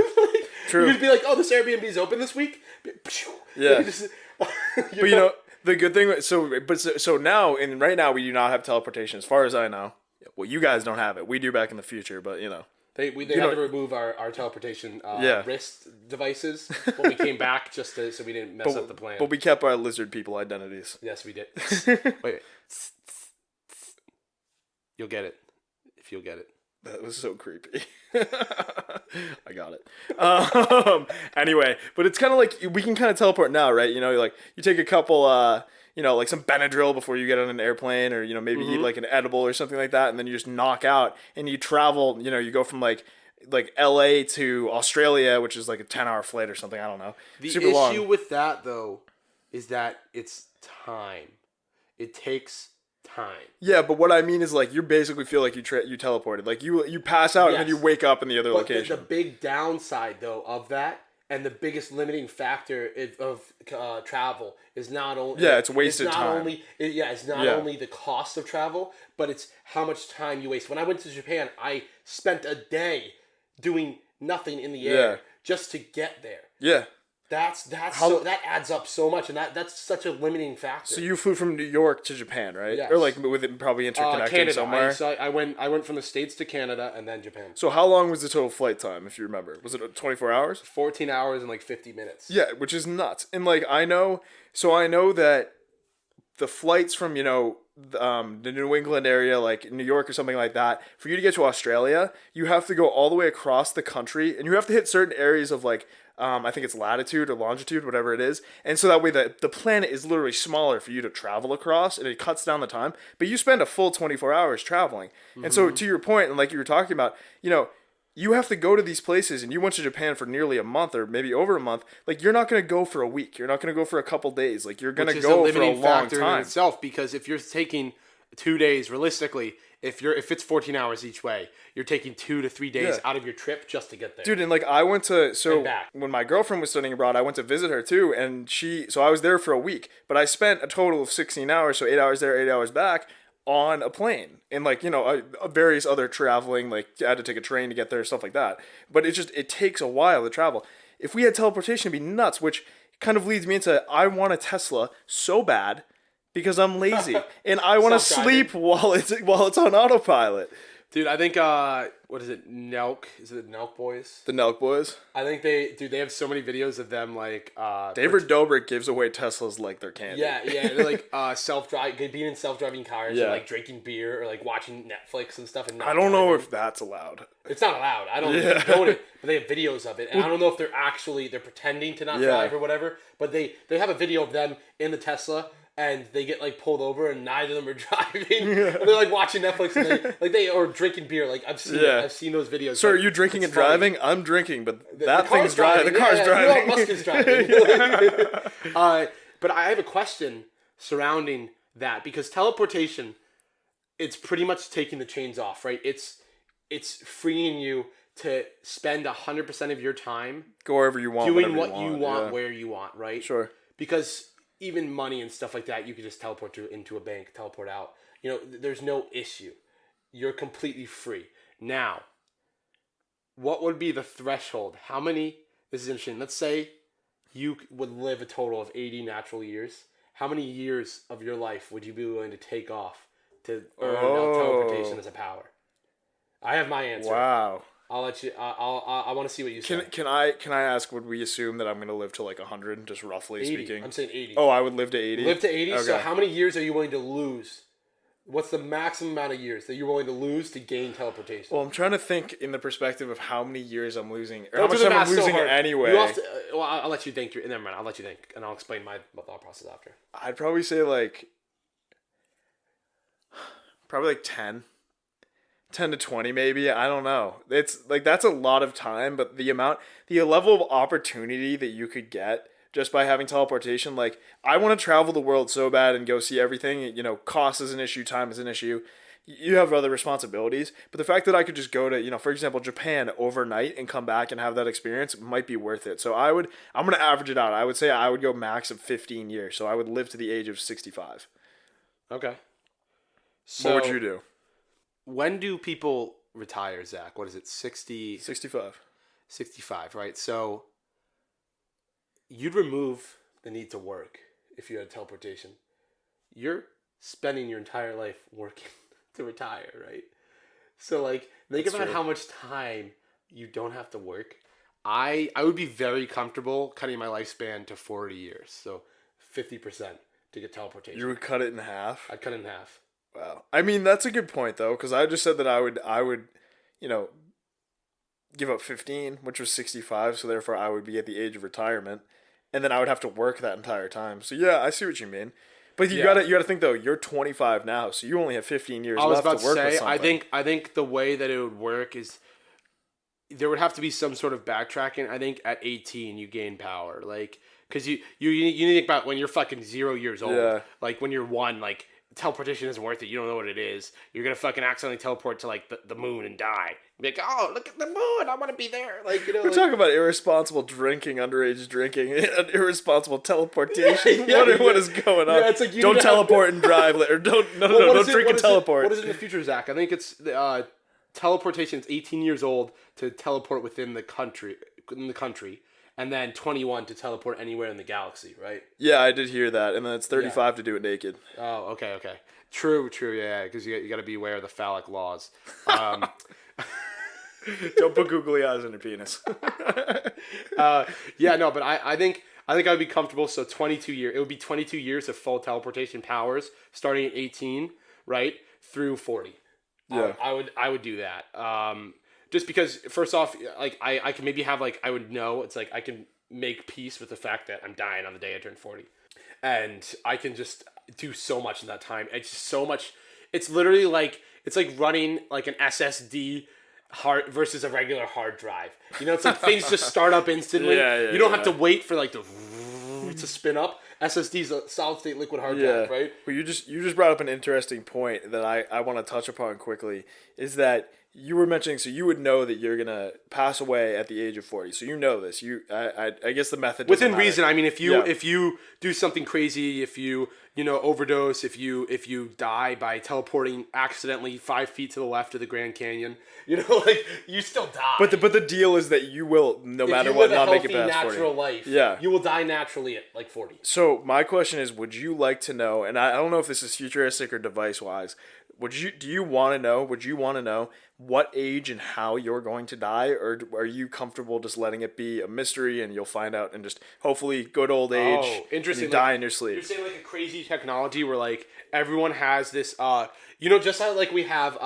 B: True.
A: You could be like, oh, this Airbnb's open this week?
B: Yeah. But the good thing, so now, and right now we do not have teleportation as far as I know. Well, you guys don't have it. We do back in the future, but
A: They had to remove our teleportation wrist devices when we came back so we didn't mess up the plan.
B: But we kept our lizard people identities.
A: Yes, we did. Wait. You'll get it. If you'll get it.
B: That was so creepy. I got it. Anyway, but it's kind of like we can kind of teleport now, right? Like you take a couple like some Benadryl before you get on an airplane, or maybe eat like an edible or something like that, and then you just knock out and you travel. You go from like LA to Australia, which is like a 10-hour flight or something. I don't know.
A: The issue with that though is that it's time. It takes time.
B: Yeah, but what I mean is like you basically feel like you teleported. Like you pass out and then you wake up in the other location.
A: The big downside though of that, and the biggest limiting factor of travel is not only
B: it's wasted time.
A: It's not only the cost of travel, but it's how much time you waste. When I went to Japan, I spent a day doing nothing in the air just to get there.
B: Yeah.
A: That adds up so much, and that's such a limiting factor.
B: So you flew from New York to Japan, right?
A: Yes.
B: Or like with it probably interconnecting
A: Canada.
B: somewhere.
A: I went from the States to Canada and then Japan.
B: So how long was the total flight time, if you remember? Was it 24 hours?
A: 14 hours and like 50 minutes.
B: Yeah, which is nuts. And like I know that the flights from the New England area, like New York or something like that, for you to get to Australia, you have to go all the way across the country, and you have to hit certain areas of like. I think it's latitude or longitude, whatever it is. And so that way the planet is literally smaller for you to travel across, and it cuts down the time. But you spend a full 24 hours traveling. Mm-hmm. And so to your point, and like you were talking about, you have to go to these places, and you went to Japan for nearly a month or maybe over a month. Like you're not going to go for a week. You're not going to go for a couple days. Like you're going to go for a long time.
A: In itself, because if you're taking 2 days, realistically, if it's 14 hours each way, you're taking 2 to 3 days out of your trip just to get there.
B: Dude, and like I went to when my girlfriend was studying abroad, I went to visit her too, and so I was there for a week, but I spent a total of 16 hours, so 8 hours there, 8 hours back, on a plane and like, various other traveling, like you had to take a train to get there, stuff like that. But it takes a while to travel. If we had teleportation, it'd be nuts, which kind of leads me into I want a Tesla so bad because I'm lazy and I want to sleep while it's on autopilot.
A: Dude, I think, what is it, Nelk? Is it the Nelk Boys?
B: The Nelk Boys?
A: I think they have so many videos of them, like...
B: David Dobrik gives away Teslas like they're candy.
A: Yeah, they're like being in self-driving cars and like drinking beer or like watching Netflix and stuff. And
B: I don't know if that's allowed.
A: It's not allowed. I don't know it, but they have videos of it. And I don't know if they're pretending to not drive or whatever, but they have a video of them in the Tesla and they get like pulled over and neither of them are driving. And they're like watching Netflix and they or drinking beer. Like I've seen those videos.
B: So are you drinking and driving? I'm drinking, but that thing's driving. The car's driving.
A: Musk is driving. But I have a question surrounding that because teleportation, it's pretty much taking the chains off, right? It's freeing you to spend 100% of your time
B: go wherever you want,
A: doing what you want, where you want, right?
B: Sure.
A: Because even money and stuff like that, you could just teleport into a bank, teleport out. There's no issue. You're completely free. Now, what would be the threshold? This is interesting. Let's say you would live a total of 80 natural years. How many years of your life would you be willing to take off to earn teleportation as a power? I have my answer.
B: Wow.
A: I'll let you. I want to see what you say.
B: Can I ask? Would we assume that I'm going to live to like 100, just roughly
A: 80.
B: speaking?
A: I'm saying 80.
B: Oh, I would live to 80.
A: Live to 80.
B: Okay.
A: So how many years are you willing to lose? What's the maximum amount of years that you're willing to lose to gain teleportation?
B: Well, I'm trying to think in the perspective of how many years I'm losing, or how much time I'm losing anyway.
A: You have to, I'll let you think. Never mind. I'll let you think, and I'll explain my thought process after.
B: I'd probably say like 10 to 20 maybe. I don't know. It's like that's a lot of time, but the level of opportunity that you could get just by having teleportation, like I want to travel the world so bad and go see everything. Cost is an issue, time is an issue. You have other responsibilities, but the fact that I could just go to, for example, Japan overnight and come back and have that experience might be worth it. So I'm going to average it out. I would say I would go max of 15 years. So I would live to the age of 65.
A: Okay. So
B: what would you do?
A: When do people retire, Zach? What is it, 60?
B: 65.
A: 65, right? So you'd remove the need to work if you had teleportation. You're spending your entire life working to retire, right? So like think about how much time you don't have to work. I would be very comfortable cutting my lifespan to 40 years. So 50% to get teleportation.
B: You would cut it in half?
A: I'd cut it in half.
B: Wow. I mean, that's a good point though, because I just said that I would, give up 15, which was 65, so therefore I would be at the age of retirement, and then I would have to work that entire time. So yeah, I see what you mean. But you gotta think though, you're 25 now, so you only have 15 years left to work with something. I was about to say,
A: I think the way that it would work is there would have to be some sort of backtracking. I think at 18 you gain power, like because you need to think about when you're fucking 0 years old. Yeah. Like when you're 1, like teleportation isn't worth it. You don't know what it is. You're gonna fucking accidentally teleport to like the moon and die. Be like, oh, look at the moon. I want to be there. Like
B: we're talking about irresponsible drinking, underage drinking, and irresponsible teleportation. What is going on? Yeah, it's like don't teleport and drive, or don't drink and teleport.
A: What is it in the future, Zach? I think it's teleportation. It's 18 years old to teleport within the country, and then 21 to teleport anywhere in the galaxy, right?
B: Yeah, I did hear that, and then it's 35 to do it naked.
A: Oh, okay. True, yeah, because you got to be aware of the phallic laws.
B: Don't put googly eyes on your penis.
A: But I think I'd be comfortable. So 22 years, it would be 22 years of full teleportation powers, starting at 18, right, through 40. Yeah, I would do that. Just because, first off, like I can maybe have I would know it's like I can make peace with the fact that I'm dying on the day I turn 40, and I can just do so much in that time. It's just so much. It's literally it's like running like an SSD hard versus a regular hard drive. It's like things just start up instantly. You don't have to wait for to spin up. SSD's a solid state liquid hard drive, right?
B: Well, you just brought up an interesting point that I want to touch upon quickly, is that you were mentioning, so you would know that you're gonna pass away at the age of 40. So you know this. I guess the method doesn't
A: Within
B: matter.
A: reason. I mean, if you do something crazy, if you overdose, if you die by teleporting accidentally 5 feet to the left of the Grand Canyon, like you still die.
B: But the deal is that you will, no matter
A: if you
B: what,
A: live
B: not
A: a
B: make it
A: healthy,
B: past 40.
A: natural life,
B: Yeah.
A: you will die naturally at like 40.
B: So my question is, would you like to know? And I don't know if this is futuristic or device wise. Would you want to know what age and how you're going to die, or are you comfortable just letting it be a mystery and you'll find out and just hopefully good old age?
A: Oh, interesting.
B: And you die in your sleep.
A: You're saying like a crazy technology where like everyone has this just how like we have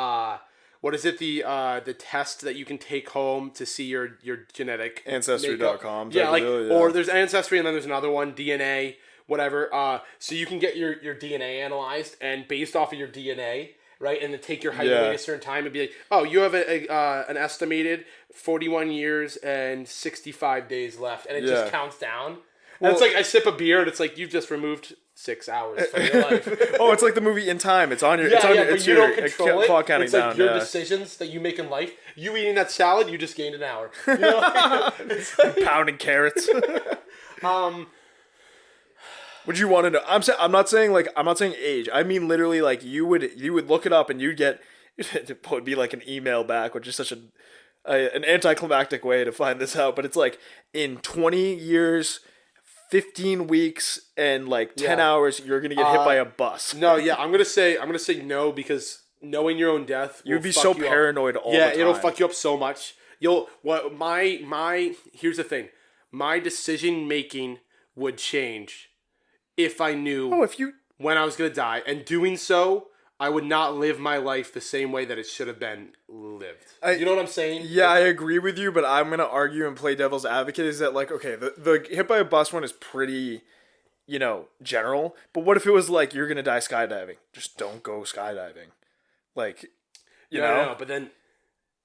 A: what is it, the test that you can take home to see your genetic
B: Ancestry.com.
A: Yeah, like or there's Ancestry and then there's another one, DNA, whatever. So you can get your DNA analyzed, and based off of your DNA, right, and then take your height away at a certain time and be like, oh, you have an estimated 41 years and 65 days left, and it just counts down. Well, and it's like I sip a beer and it's like you've just removed 6 hours from your life.
B: Oh, it's like the movie In Time. It's on your.
A: But
B: it's
A: you
B: your
A: don't control it.
B: clock counting
A: it's like
B: down.
A: your decisions that you make in life. You eating that salad, you just gained an hour. It's like,
B: pounding carrots. Would you want to know? I'm not saying age. I mean literally like you would look it up and you'd get it would be like an email back, which is such an anticlimactic way to find this out. But it's like in 20 years, 15 weeks, and like 10 hours, you're gonna get hit by a bus.
A: No, yeah, I'm gonna say no because knowing your own death,
B: you'd be so paranoid all the time.
A: Yeah, it'll fuck you up so much. Here's the thing, my decision making would change if I knew when I was going to die. And doing so, I would not live my life the same way that it should have been lived. You know what I'm saying?
B: Yeah, I agree with you, but I'm going to argue and play devil's advocate is that, like, okay, the hit by a bus one is pretty, general. But what if it was like, you're going to die skydiving? Just don't go skydiving. Like, you know?
A: No, but then...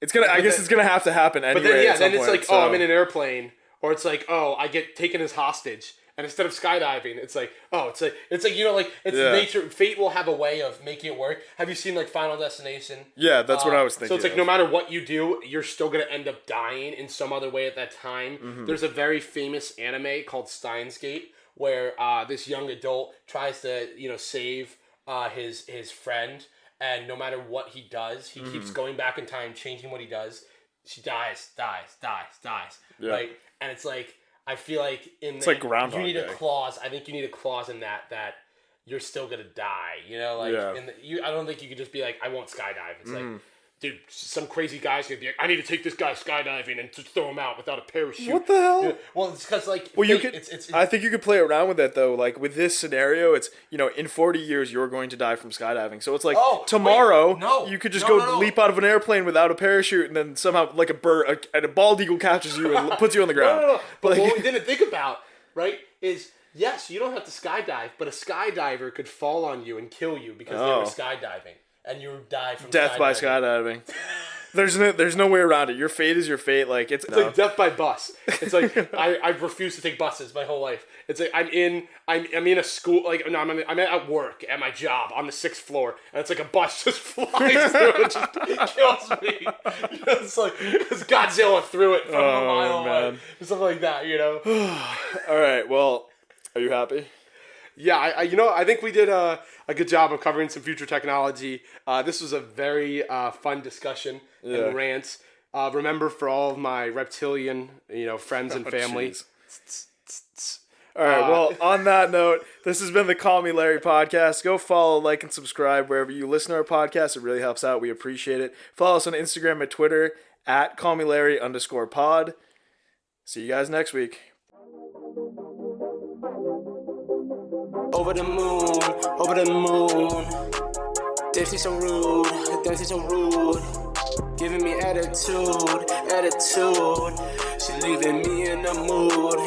B: It's going to, I guess it's going to have to happen anyway.
A: But then, it's like, I'm in an airplane. Or it's like, I get taken as hostage. And instead of skydiving, it's like nature. Fate will have a way of making it work. Have you seen like Final Destination?
B: Yeah, that's what I was thinking.
A: So it's like no matter what you do, you're still gonna end up dying in some other way at that time. Mm-hmm. There's a very famous anime called Steins Gate where this young adult tries to save his friend, and no matter what he does, he keeps going back in time, changing what he does. She dies,
B: yeah.
A: Right? And it's like. I feel like
B: it's like Groundhog
A: you need
B: Day.
A: a clause. I think you need a clause in that you're still gonna die. I don't think you could just be like, I won't skydive. It's like, dude, some crazy guy's gonna be like, I need to take this guy skydiving and just throw him out without a parachute.
B: What the hell?
A: Well, it's because like,
B: you could. I think you could play around with that though. Like with this scenario, it's in 40 years you're going to die from skydiving. So it's like tomorrow you could just leap out of an airplane without a parachute, and then somehow like a bald eagle catches you and puts you on the ground.
A: No. But what we didn't think about, right, is yes, you don't have to skydive, but a skydiver could fall on you and kill you because they were skydiving. And you die from
B: death by skydiving. There's no way around it. Your fate is your fate. Like it's
A: like death by bus. It's like I've refused to take buses my whole life. It's like I'm in a school. Like no, I'm at work at my job on the 6th floor, and it's like a bus just flies through and just kills me. It's like it's Godzilla threw it from a mile away, something like that.
B: All right. Well, are you happy?
A: Yeah, I think we did a good job of covering some future technology. This was a very fun discussion and rants. Remember, for all of my reptilian, friends and family.
B: All right, well, on that note, this has been the Call Me Larry podcast. Go follow, like, and subscribe wherever you listen to our podcast. It really helps out. We appreciate it. Follow us on Instagram and Twitter at callmelarry_pod. See you guys next week.
C: Over the moon, Dempsey so rude, giving me attitude, she leaving me in the mood,